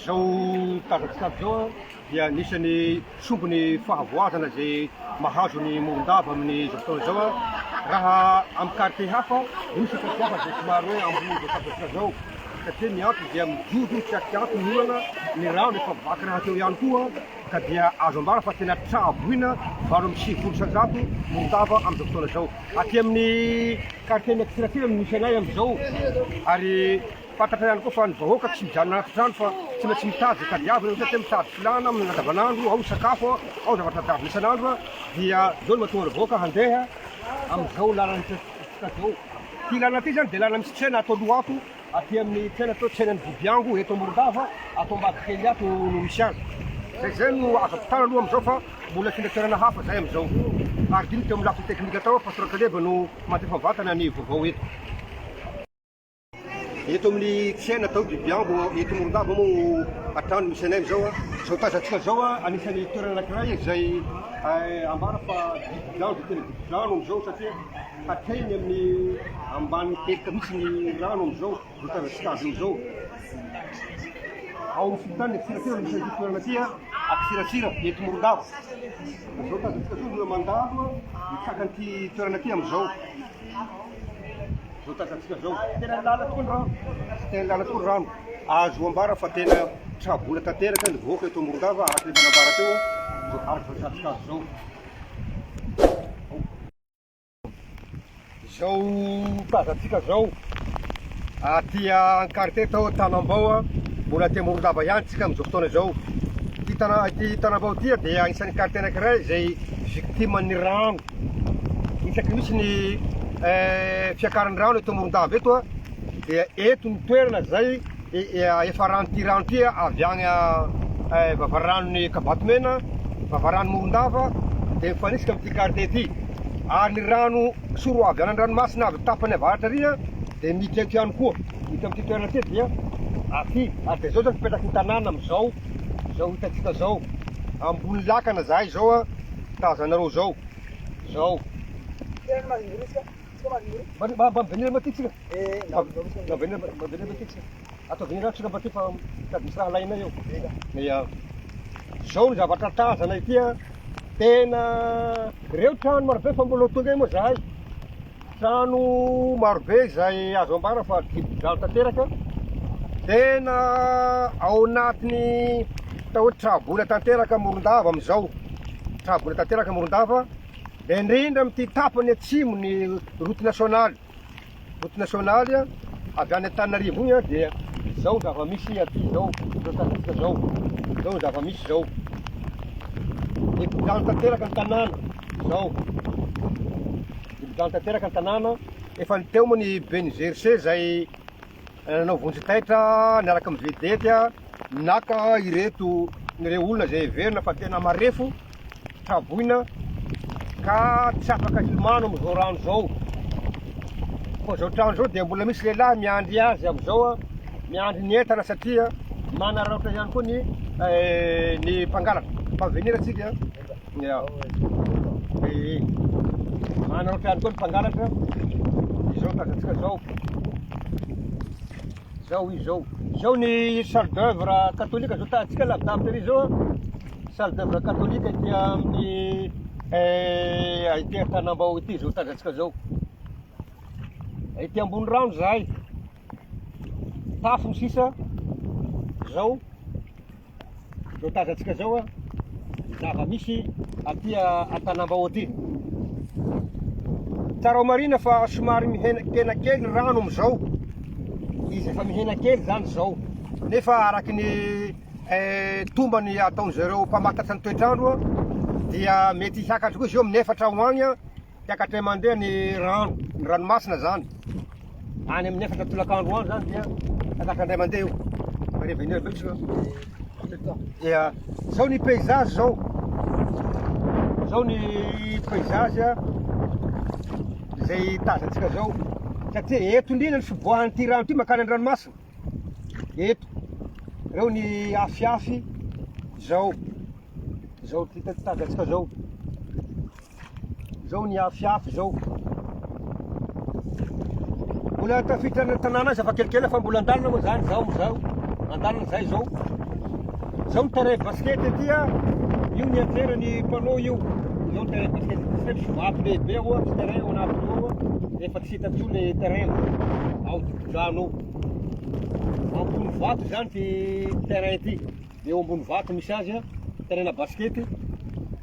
Zao tazantsika zao dia anisan'ny sombiny fahavoazana zay mahazo ny morondava amin'ny zao fotoana zao raha amin'ny quartier hafa misy fatiava zay somary hoe ambony zao tazantsika zao satria ny antony dia mijojo tsiakiaky ny olana ny rano efa vaky raha teo ihany koa ka dia azo ambara fa tena travoina valo amby sivifolo isan-jato morondava amin'izao fotoana zao aty amin'ny quartier ny akitsiratsira misy anay amin'izao ary fantatra ihany koa fa ny vahoaka tsy mijanona anaty trano fa tsy maintsy mitady kadiavina satria mitady filana amin'ny andavanandro ao sakafo ao zavatra tadiny isan'andro dia zao no mahatonga ny vahoaka handeha amin'izao lalana tsika zao ty lalana ty zany dia lalana misy tsena atao loato aty amin'ny tsena atao tsenan'ny bibiango eto morondava atao ambady kely ato no misy azy zay no azo ampitana aloha amin'izao fa mbola finda toerana hafa zay amin'izao ary diny teo amin'ny lafiny teknika atao fa sorakaleva no mandefa vatana ny vaovao eto eto amin'ny tsena atao bibiango eto morondava moa atrano misy anay amin'izao zao tazantsika zao anisan'ny toerana anankiray izay ambara fa dibidrano tena dibidrano amin'izao satria hatreny amin'ny ambany telika misy ny rano amin'izao zao tazantsika azy amin'izao ao amin'ny fotany akitsiratsira misy an'ity toerana ty akitsiratsira eto morondava zao tazantsika zao no mandalo mitsakan'ity toerana ty amin'izao zao tazantsika zao tena lala tokoa ny rano tena lala tokoa ny rano azo ambara fa tena travola tanteraka ny vahoaka eto morondava araky le manambara teo zao araky tazantsika azy zao zao tazantsika zao aty quartier tao Tanambao mbola aty morondava ihany tsika amin'izao fotoana zao ty Tanambao ty dia anisan'ny quartier anankiray zay victimen'ny rano isaky misy ny fiakaran'ny rano eto morondava eto dia eto ny toerana zay efa rano ty rano ty avy agny vavaranon'ny Kabatomena vavarano morondava dia mifanisika amin'ity quartier ty ary ny rano soro avy an'ny ranomasina avy tapany avaratra ria dia mity eto ihany koa mity amin'ity toerana ty dia aty ary dia zao zany fipetraky ny tanàna amin'izao zao hitantsika zao ambony lakana zahay zao tazanareo zao zao venir maty tsika venir maty tsika atao venir tsika mba ty fa tady misy raha lainay eo ia zao ny zavatra tazana ity tena reo trano marobe fa mbola tonga moa zahay trano marobe zay azo ambara fa dibidrano tanteraka tena ao anatiny atao hoe travola tanteraka morondava amin'izao travola tanteraka morondava dia indrindra amin'ity tapany atsimo ny route nationaly avy any Antananarivo igny dia zao zava-misy aty zao zao tazantsika zao zao zava-misy zao dibidrano tanteraka ny tanàna zao dibidrano tanteraka ny tanàna efa niteo moa ny BNGRC zay nanao vonjy-taitra niaraka amin'ny vedety naka ireto nireo olona zay heverina fa tena marefo travoina ka tsy afaka hilomano amin'izao rano zao fa zao trano zao dia mbola misy lehilahy miandry azy amin'izao miandry ny entana satria manararaotra ihany koa ny mpangalatra mpanvenir atsika manararaotra ihany koa ny mpangalatra izao tazantsika zao zao izy zao ny salle d'œuvre katolika zao tahantsika lavidavitra ery zao salle d'œuvre katolika ity amin'ny ity Tanambao ity zao tazantsika zao ity ambony rano zahay tafo misisa zao tazantsika zao zava-misy aty Tanambao aty tsara marina fa somary mihena kely rano amin'izao izy efa mihena kely zany zao nefa araky ny tombany ataon'zareo mpamatatsy ny toetrandro dia mety hiakatra koa izy eo amin'ny efatra ao agny hiakatra mandeha ny ranomasina zany any amin'ny efatra tolakandro any zany dia hiakatra andray mandeha eo revenir be ia zao ny paysage zao ny paysage zay tazantsika zao satria eto indrindra ny fiboahany ty rano ty makany any ranomasina eto reo ny afiafy zao ty tazantsika zao ny afiafy zao mbola tafiditra ny tanàna azy afa kelikely fa mbola andalina moa zany zao andalina zay zao Zao ny terrain basket aty a, io ny anjeran'ny mpanao io. Zao ny terrain basket, tsy vato lehibe ao, tsy terrain ao anatiny ao, efa tsy hita intsony le terrain. Ao dipodrano ao. Ambony vato zany ty terrain ity. Eo ambony vato misy azy a, terrain basket.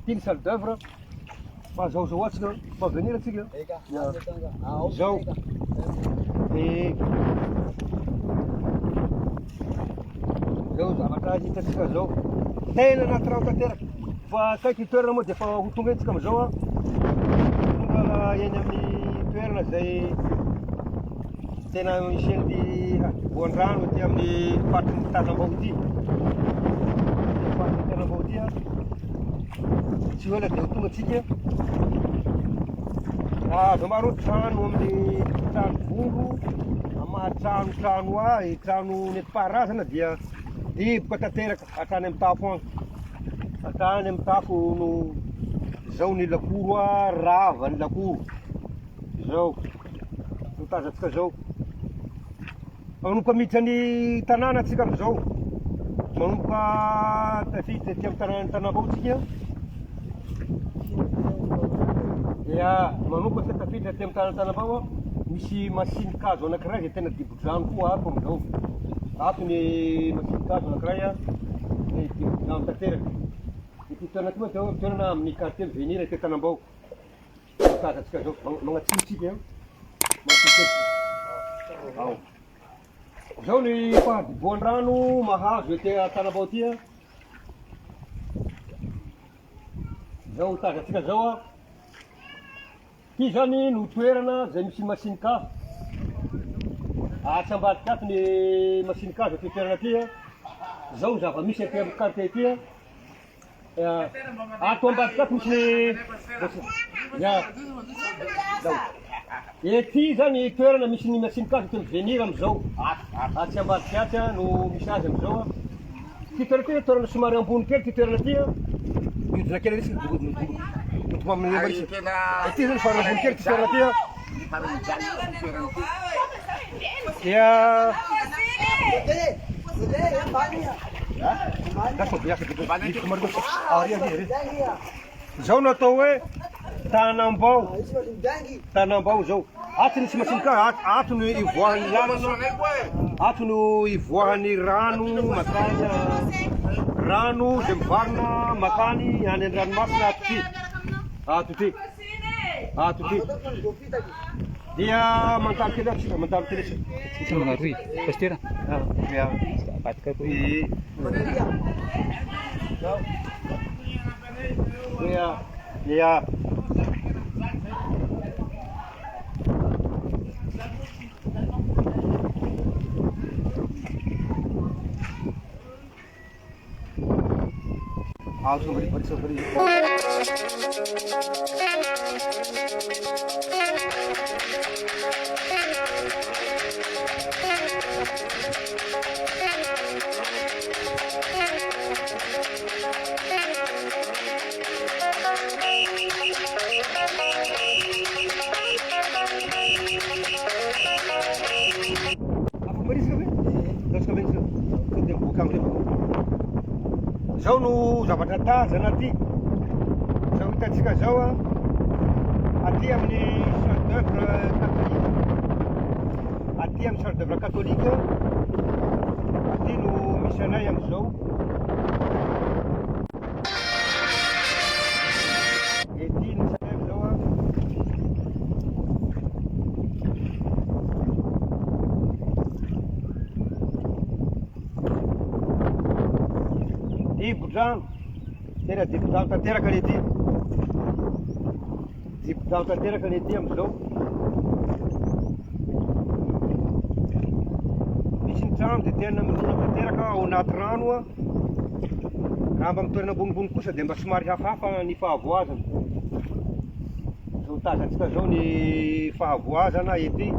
Ty ny salle d'œuvre. Fa zao atsika, fa venir atsika. Zao. Zao zavatra hitantsika zao. Tena anaty rano tanteraky. Fa kaiky toerana moa dia efa ho tonga etsika amizao a. Tonga eny amin'ny toerana zay tena misy an'ity voan-drano aty amin'ny faritry Tanambao ity. Faritry Tanambao ity a. Tsy hoe la dia ho tonga atsika. Avy maro trano amin'ny trano bongo, trano ahy, trano nentim-paharazana dia diboka tanteraka hatrany amin'ny tafo agny. Hatrany amin'ny tafo no zao ny lakoro a, rava ny lakoro. Zao. No tazatsika zao. Manomboka miditra ny tanàna atsika amizao. Manomboka tafiditra aty amin'ny tanàna Tanambao tsika. Ya, manomboka tafiditra aty amin'ny tanàna Tanambao a, misy machine kazo anankiray izay tena dibo-drano koa ato amizao. Ato ny machine kazo anankiray a, dibo-drano tanteraky. Ity toerana ty moa zao toerana amin'ny quartier Venir aty Tanambao. Tazatsika zao, magnatsimotsika eo. Ao. Zao ny fahadiboan-drano mahazo aty Tanambao ty a. Zao tazatsika zao a. Ty zany no toerana zay misy machine kazo. Atsambadika ato ny machine kazo aty toerana aty a. Zao zava-misy aty amin'ny quartier aty a. Ato ambadika ato misy ya. Zao. Ety zany toerana misy ny machine kazo aty Venir amizao. Aty ambadika aty a no misy azy amizao a. Ty toerana ty toerana somary ambony kely ty toerana ty a. Midina kely risy ity zany farany ambony kely ty toerana ty a. Ya. Zao no atao hoe Tanambao. Tanambao zao. Ato nisy machine kazo, ato no ivoahan'ny lalana. Ato no ivoahan'ny rano makany rano zay mivarina makany any an-dranomasina ato ty. Ato ty. Ato ty. Dia mandalo kely atsika, mandalo kely atsika. Isa mga roy, pastira. Ya. Patka po. Ya. Ya. Sorry. Zao no zavatra tazana aty. Zao hitantsika zao a. Aty amin'ny salle d'œuvre catholique. Aty amin'ny salle d'œuvre catholique. Aty no misy anay amizao. Ety no misy anay amizao a. Dibo-drano. Tena dibo-drano tanteraka le ty. Dibo-drano tanteraka le ty amizao. Misy ny trano dia tena mirona tanteraka ao anaty rano a. Raha mba mitoerana ambonimbony kosa dia mba somary hafahafa ny fahavoazana. Zao tazatsika zao ny fahavoazana ety.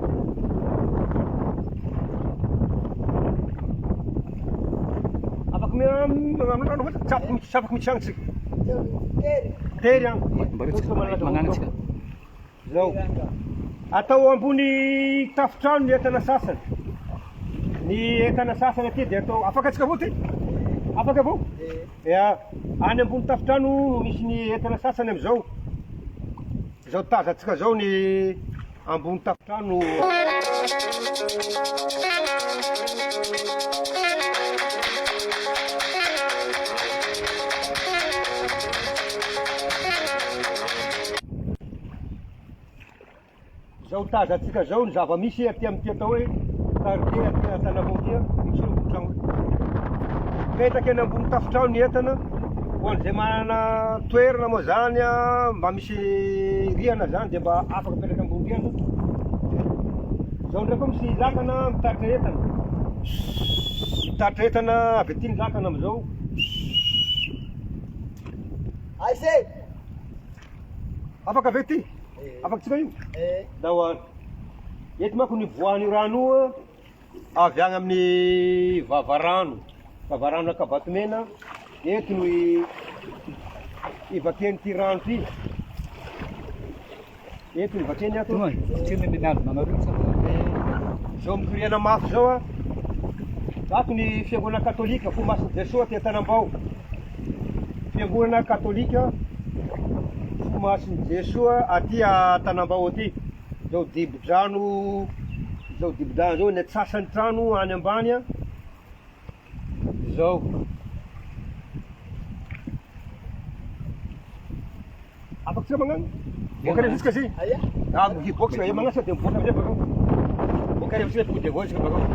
Sapaky mitsangatsika. Tery agny. Mangangatsika. Zao. Atao ambony tafotrano ny entana sasany. Ny entana sasany aty dia atao afaka atsika avao ty. Afaka avao? Ia, any ambony tafitrano misy ny entana sasany am'izao. Zao tazantsika zao ny ambony tafitrano. Zao tazantsika zao ny zava-misy aty amin'ity atao hoe quartier aty Antanambato aty, misy ambony trano. Mipetraka eny ambony tafitrano ny entana, ho an'izay manana toerana moa zany mba misy rihana zany de mba afaka mipetraka ambony rihana. Zao ndraiky koa misy lakana mitaritra entana. Mitaritra entana avy aty ny lakana am'izao. Aise! Afaka avy aty? Afaka tsika io? Da hoany. Eto manko ny voan'io rano io avy agny amin'ny vavarano. Vavarano Akabatomena. Eto no ivakian'ity rano ity. Eto no ivakiany ato. Tungoy, sino ni nalo nangaroy sa. Zao mikoriana mafy zao ato ny fiangonana katolika Fomasina Jesoa ty Antanambao. Fiangonana katolika Fomasina Jesoa aty Antanambao aty. Zao dibo-drano zao ny sasany trano any ambany zao. Afaka tsika magnano? Boaka revisika zy? Aia? Miboaka tsika, magnano sa de miboaka amizay bakao. Boaka revisika tonga de voa tsika bakao.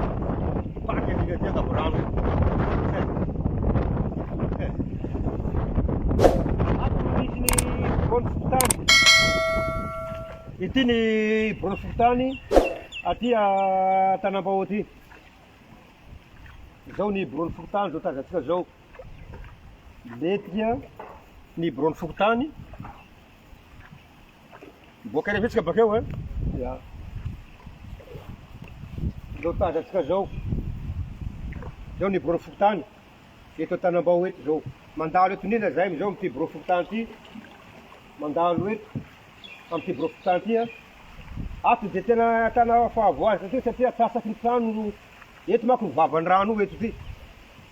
Paky amika ty andavorano. Ato misy ny bron fokotany. Ity ny bron fokotany aty Antanambao aty. Zao ny bron fokotany zao tazantsika zao. Letika ny bron fokotany. Boaka revisika bakeo ya. Zao tazantsika zao. Zao ny bron fokotany. Eto Antanambao eto zao. Mandalo eto nila zay zao amty bron fokotany ty. Mandalo eto amty bron fokotany ty. Ato de tena tana fahavoazy satria tsasaky ny trano. Eto manko ny vavan'ny rano eto ty.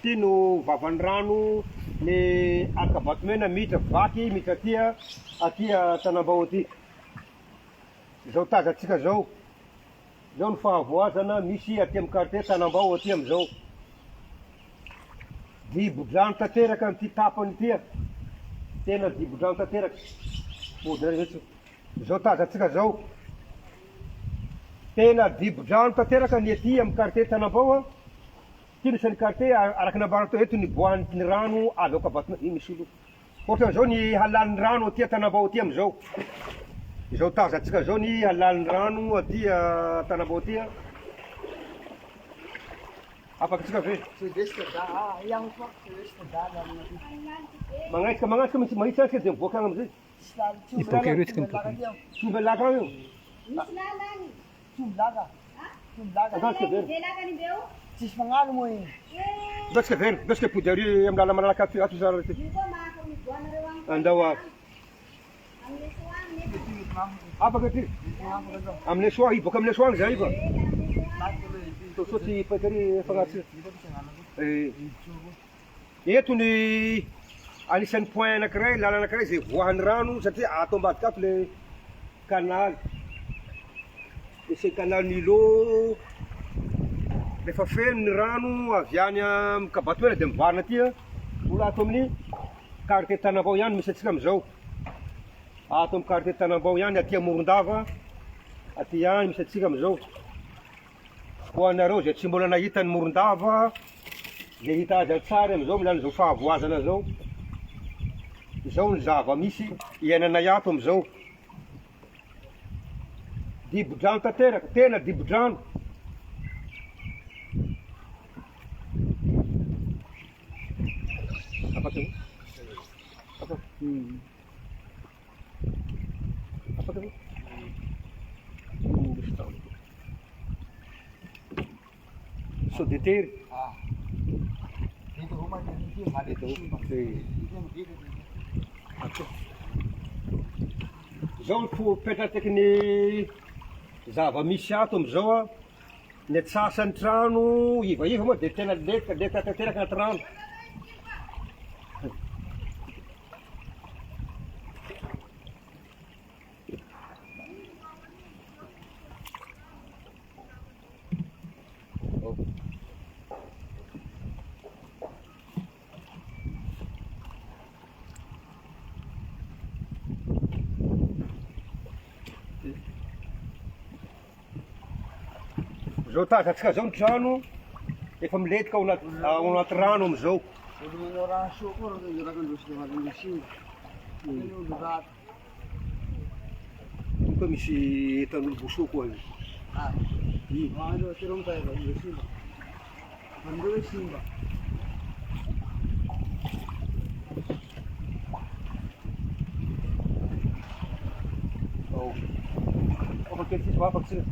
Ty no vavan'ny rano ny Akabatomena miditra vaky miditra aty Antanambao aty. Zao tazantsika zao. Zao ny fahavoazana misy aty amin'ny quartier Antanambao aty am'izao. Dibo-drano tanteraka amin'ity tapany ity. Tena dibo-drano tanteraka. Zao tazantsika zao. Tena dibo-drano tanteraka ny aty amin'ny quartier Antanambao. Ty nisy ny quartier araky nambarana tao eto ny boan'ny rano avy Akabatomena. Iny misy olo. Ohatran'izao ny halan'ny rano aty Antanambao aty am'izao. Zao tazantsika zao ny halan'ny rano aty Antanambao aty. Afaka tsika ve? Sudeste da, yang fa, sudeste da na. Magnaitsika misy mahitsy atsika de miboaka agny am'izay. Iboaka ireo tsika miboaka. Tovy laka io. Misy lalany. Tumlaga. Tumlaga. Atsika very. Velakany beo. Tsisy magnano moa iny. Betsika very, betsika pody ary amin'ny lala malalaka ato zara ty. Ito mako ni buwana rewang. Andao ato. Ang lesuan ni. Afaka ty. Amin'ny soa, iboaka amin'ny soa zay iba. So ty paikary fagnatsika. Eto ny anisan'ny point anankiray, lala anankiray zay voahan'ny rano satria ato ambadika ato le kanaly. Misy kanaly Nilo. Rehefa feno ny rano avy any amin'ny Kabatomena de mivarina aty ola ato amin'ny quartier Antanambao ihany misy atsika am'izao. Ato amin'ny quartier Antanambao ihany aty Morondava. Aty ihany misy atsika am'izao. Ho anareo zay tsy mbola nahita ny Morondava, le hita azy an-tsary am'izao milan'izao fahavoazana zao. Zao ny zava-misy iainanay ato am'izao. Dibo-drano tanteraka, tena dibo-drano. Afaka io? Afaka. Afaka io? So de tery. Ah. Dito rumah ni Dito. Zao ny fipetratraky ny zava-misy ato am'izao ny atsasany trano iva moa de tena leka tanteraka anaty rano. Zao tazantsika zao ny trano, efa miletika ao anaty rano amizao. Olo rano soa koa raha rakandrosi mahandrosi. Olo rato. Koa misy etan'olo boso koa io. Ah. Ano tirong tayo ba indrosi ba? Androsi ba? Oh. Oh, kaya si Papa sila.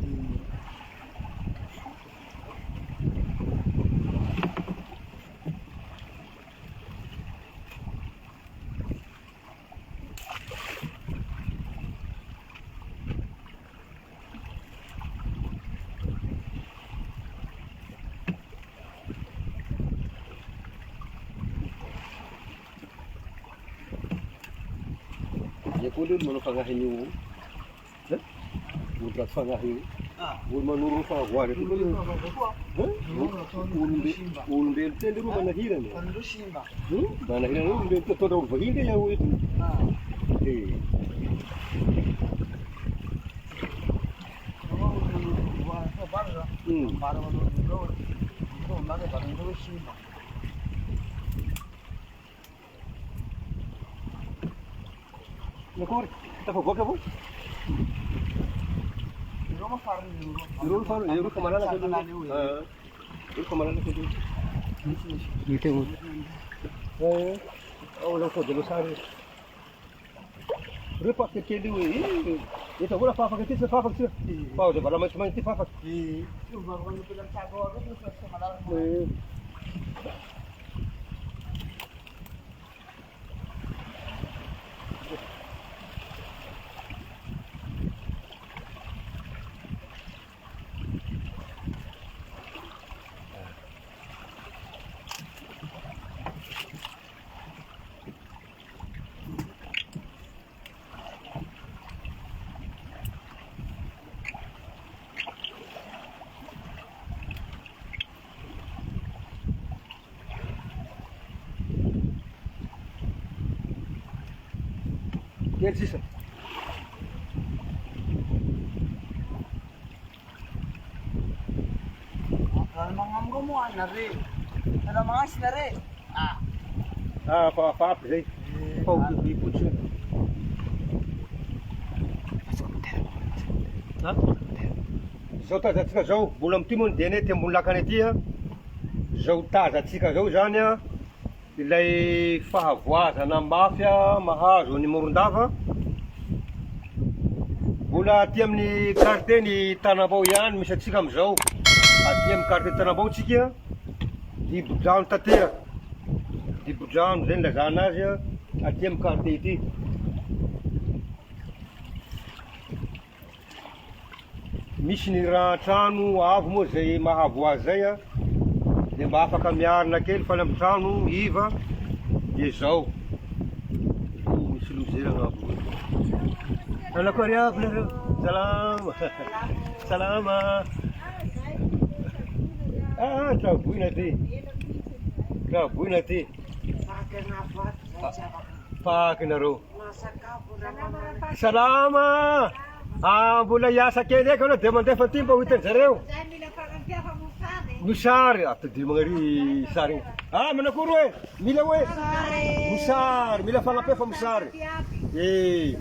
Ya kulit mana fangahin yung mudrat fangahin ul manurun fagwari tu ul bel tende ru manahiran ya Androsi ba? manahiran ul bel todo bahinde ya itu Ah. Para manurun. Ito naga ba androsi ba? Nakor ta fa boka bo Roma farm euro. Euro farm euro kemana lagi euro kemana lagi Dito mo. oh lo ko de lo sare Repa que tem ito wala pa pa kita pa pa kita pa de bala mas man ti pa pa Yung bago ano pilang sago ako sa malalang mo. Quer dizer Kalau mangam mo nari. Kalau mangas nari. Ah. pa pa aí pau de puxa zao tazatsika zao mbola mitimo ny dene ty ambony lakany aty a zao tazatsika zao zany a ilay fahavoazana mafy a mahazo ny morondava mbola aty amin'ny quartier ny Tanambao ihany misy atsika amizao aty amin'ny quartier Tanambao tsika Dibodrano tatera Dibodrano zay nilazana azy a aty amin'ny quartier ity misy ny rahan-trano avo moa zay mahavoazy zay a de mba afaka miarina kely fa amin'ny trano iva de zao misy lozera gn'avo alako riavo nareo salama salama traboina ty traboina ty paky nareo salama mbola hiasa kely eky anao de mandefa ty mba ho hitanjareo Dahil mila pagkapiapa mo sari. Musari, atau di mangari sari. Menakuru mila we. Musari, mila fala pe fa musari. Eh,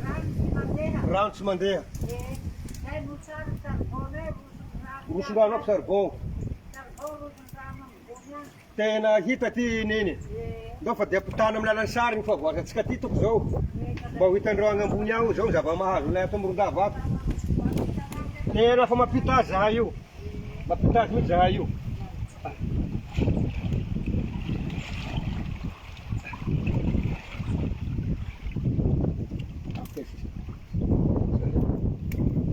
round semandea. Dahil mo sari sa kone, Usuga no sarbo. Tena hita ti nini. Do fa deputana mlalan sari fa voa tsika ti tok zao. Mba hitandreo agny ao zao zava-mahazo lay ato Morondava ato. Tena fa mapita zaha io. Mapita azy mihitsy zaha io.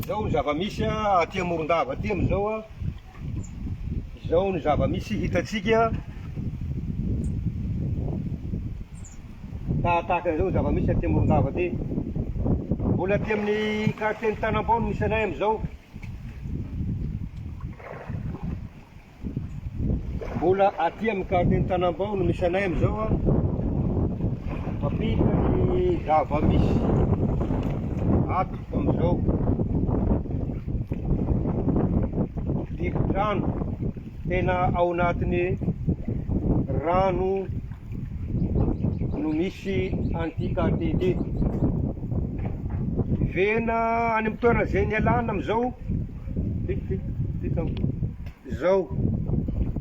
Zao ny zava-misy aty Morondava aty amizao a. Zao ny zava-misy hitatsika. Tahaka zao zava-misy aty Morondava aty. Mbola aty amin'ny quartier Tanambao no misy anay amizao. Mbola aty amin'ny quartier Tanambao no misy anay amizao a. Mapita ny zava-misy ato amizao. biby-drano tena ao anatin'ny rano no misy an'ity quartier ity. Vena any amin'ny toerana zay nialana amizao zao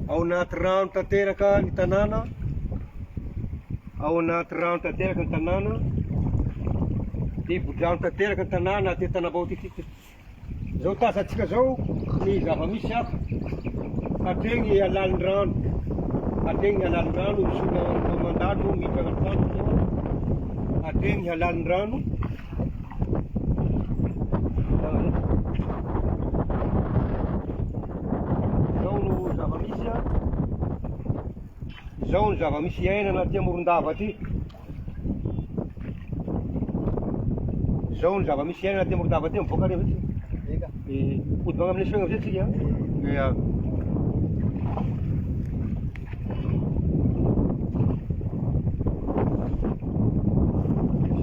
ao anaty rano tanteraka ny tanàna, ao anaty rano tanteraka ny tanàna, biby-drano tanteraka ny tanàna ty Tanambao ty. Zao tazantsika zao ny zava-misy hafa hatreny alaliny rano, hatreny alaliny rano, misy olona mandalo miditra agnaty rano zao, hatreny alaliny rano. Zao no zava-misy a, zao ny zava-misy iainana ty Morondava ty. Zao ny zava-misy iainana ty Morondava ty, mivoaka reo ty. Odivagna amin'ny segna amizay tsika.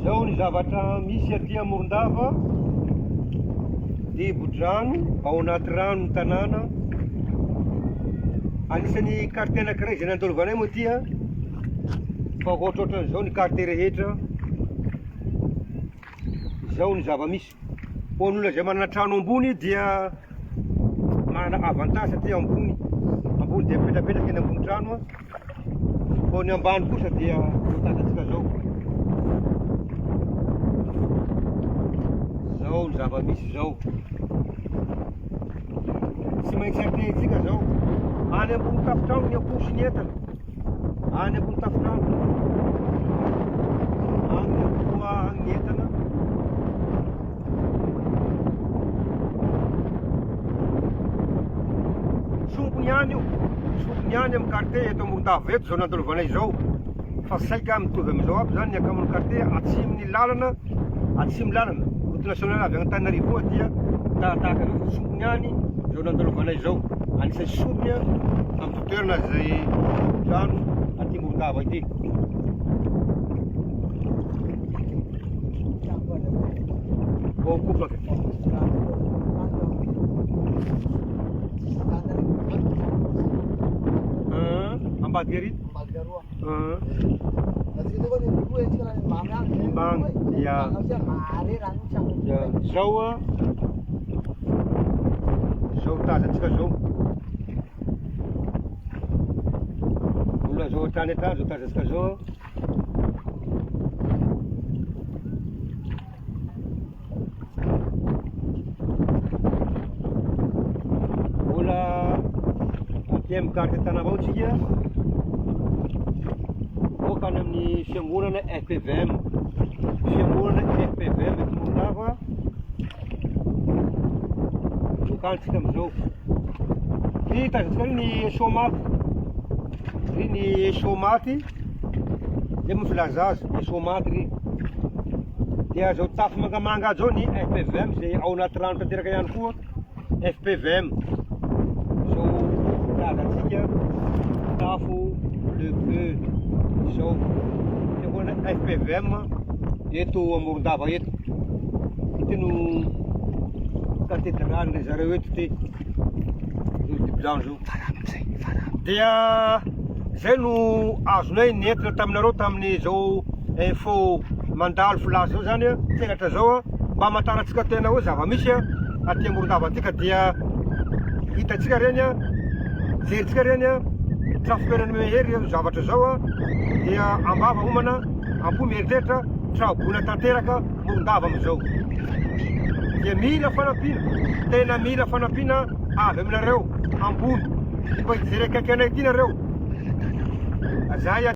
Zao ny zavatra misy aty Morondava, biby-drano ao anaty rano ny tanàna. Anisan'ny quartier anankiray zay nandolovanay moa ty fa ohatrohatran'izao ny quartier rehetra. Zao ny zava-misy. Ho an'olona zay manana trano ambony dia manana avantage satria ambony dia mipetrapetraka eny ambony trano. Ho ny ambany kosa dia tazantsika zao. Zao ny zava-misy zao. Tsy maintsy atentsika zao. Any ambony tafitrano ny akoho sy ny entana. Any ambony tafitrano. Any akoho ny entana. Sompony any io. Sompony any amin'ny quartier eto Morondava eto zao nandolovanay zao. Fa saika mitovy amizao aby zany ny akamoan'ny quartier atsimon'ny lalana, atsimo lalana. Route nationale avy Antananarivo dia tahaka zao sompony any zao nandolovanay zao. Anisan'ny sompony amin'ny toerana zay trano aty Morondava ity. Kopaka. Ambady ery. Bang, ya. Zao zao tazantsika zao. Olona zao trano etrano zao tazantsika zao. Ola aty amin'ny quartier Tanambao tsika. Voakany amin'ny fiangonana FPVM. Fiangonana FPVM eto Morondava. Voakantsika amizao. Tazantsika ny somaty. Ny somaty dia mifilaza azy, ny somaty ry. Dia zao tafo mangamanga zao ny FPVM zay ao anaty rano tanteraka ihany koa. FPVM. Zao tazantsika tafo le feu. Zao fiangonana FPVM eto Morondava eto. Ity no katedraly zareo eto ty. Biby-drano zao. Dia zay no azonay nentina taminareo tamin'ny zao info mandalo filaza zao zany tenatra zao mba hamantarantsika tena hoe zava-misy aty Morondava atika dia hitatsika reny jerintsika reny trafikerany mehery zavatra zao dia ambava homana ampo mieritreritra trabona tanteraka Morondava amizao. Dia mila fanampiana, tena mila fanampiana avy aminareo ambony. Mba hijery akaiky anay ty nareo. Zay